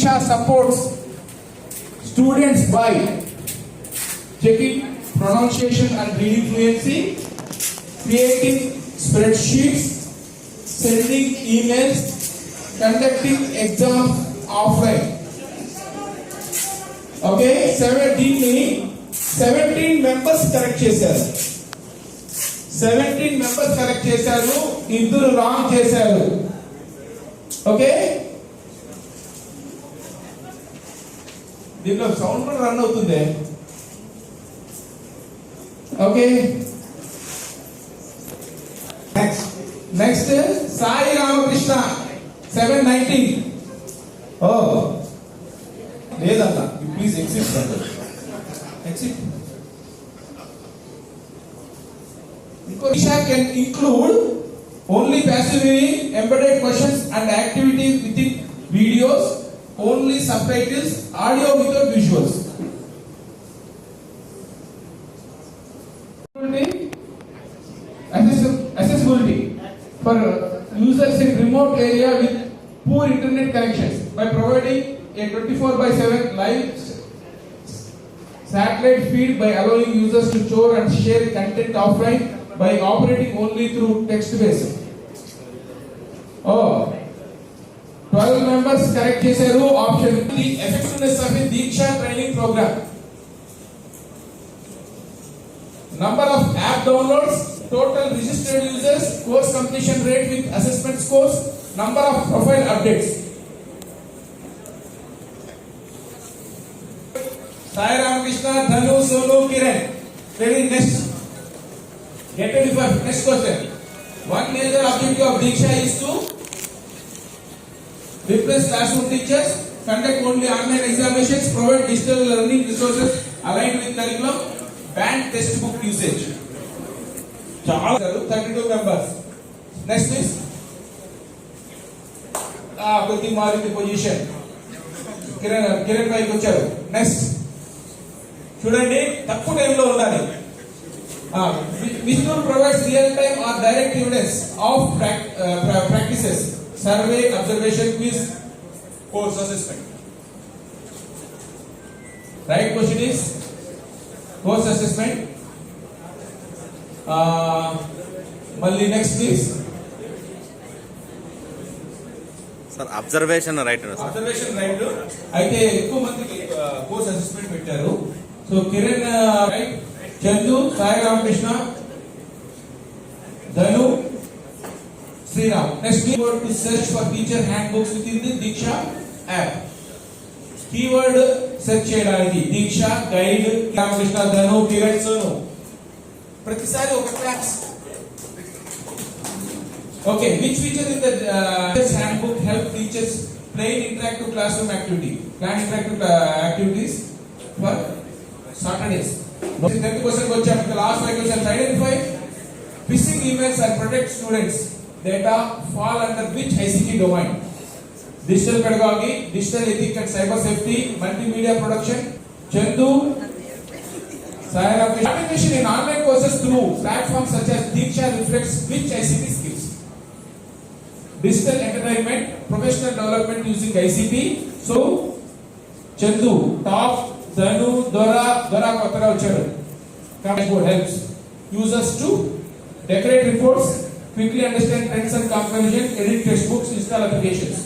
Diksha supports students by checking pronunciation and reading fluency, creating spreadsheets, sending emails, conducting exams offline. Okay, 17 members correct చేశారు. 17 members correct చేశారు, ఇద్దరు wrong చేశారు. Okay, దీంట్లో sound కూడా run అవుతుంది. Okay, next Sai Ramakrishna 719. ఓ లేదన్నా, please exit. Diksha can include only passively embedded questions and activities within videos, only subtitles, audio without visuals. Accessibility for users in remote area with poor internet connections by providing a 24/7 live satellite feed, by allowing users to store and share content offline, by operating only through text based. 12 members correct చేశారు. Option the effectiveness of a Diksha training program. Number of app downloads, total registered users, course completion rate with assessment scores, number of profile updates. Sai Ramakrishna, Dhanu, Sonu, Kiran. Ready? Next. Get ready for next question. One major objective of Diksha is to replace classroom teachers, conduct only online examinations, provide digital learning resources aligned with curriculum, ban textbook usage. 32 members. Next please. Koti Mariti position. Kiran bhai వచ్చారు. Next. చూడండి, తక్కువ టైంలో ఉండాలి. Vishnu provides real-time or direct evidence of practices, survey, observation, quiz, course assessment. Right question is course assessment. Malli next please. Sir, observation right. Observation right. అయితే ఎక్కువ మందికి course assessment పెట్టారు. So Kiran right, Chandu, Sai Ramakrishna, Dhanu, Sriram. Next keyword to search for teacher handbooks within the Diksha app. Keyword search చేయడానికి Diksha guide, Ramakrishna, ధను, కిరణ్, సోను. ప్రతిసారి ఒక class. Okay, which feature in the teacher's handbook help teachers plan interactive classroom activity? Plan interactive activities for Saturdays. Next question వచ్చాం. The last 5 questions. Identify phishing emails and protect students data fall under which ICT domain? Digital pedagogy, digital ethics and cyber safety, multimedia production. Chandu, Sai Ramakrishna. Participation in online courses through platforms such as Diksha reflects which ICT skills? Digital entertainment, professional development using ICT. So Chandu top, Dhanu, Dora Kottara వచ్చారు. Dashboard helps users to decorate reports, quickly understand trends and comparison, edit textbooks, install applications.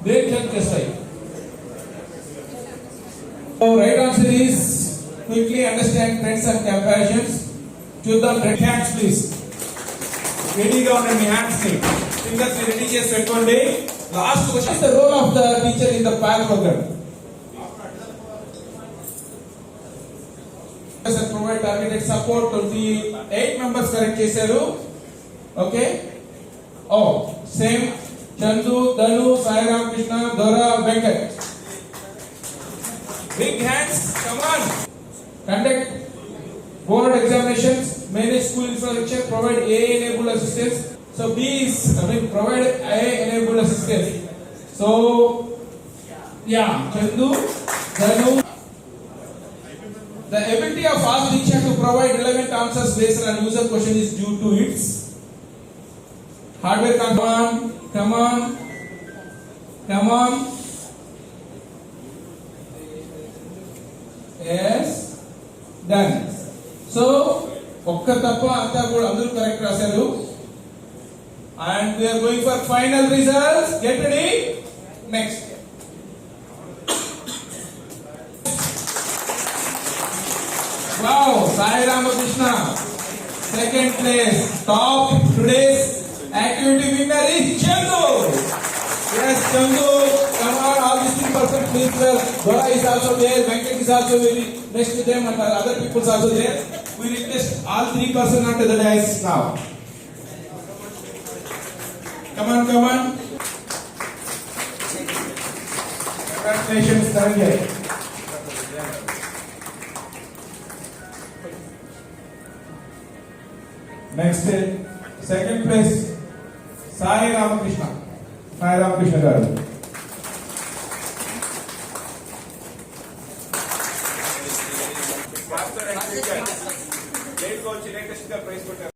They help just like. So right answer is quickly understand trends and comparisons. చూద్దాం. Hands please. రెడీగా ఉండండి. మీ hands ని fingers ని ready చేసి పెట్టుకోండి. Last question. The role of the teacher in the PAL program. Provide targeted support. 28 members correct చేశారు. Okay, same Chandu, ధను, సాయి రామకృష్ణ, దొరా, Venkat. Big hands, come on. Conduct board examinations, manage school infrastructure, provide AI-enabled assistance. So B is, provide AI-enabled assistance. So, yeah, Chandu, Dhanu. The ability of Ask Diksha to provide relevant answers based on user question is due to its hardware. Come on. Done. So ఒక్క తప్ప అంతా కూడా అందరూ correct రాశారు. And we are going for final results. Get ready. Next wow, Sai Ramakrishna second place. Top today's activity winner is Chandu. Yes, Chandu, come on, all these 3% please, sir. Dora is also there, Venkat is also very next to them, and other people also there. We request all 3% onto the dais now. Come on, come on. Congratulations, Dhananjay. Next, second place, Sai Ramakrishna. Sai Ramakrishna garu. లేట్గా వచ్చి latest గా praise కొట్టారు.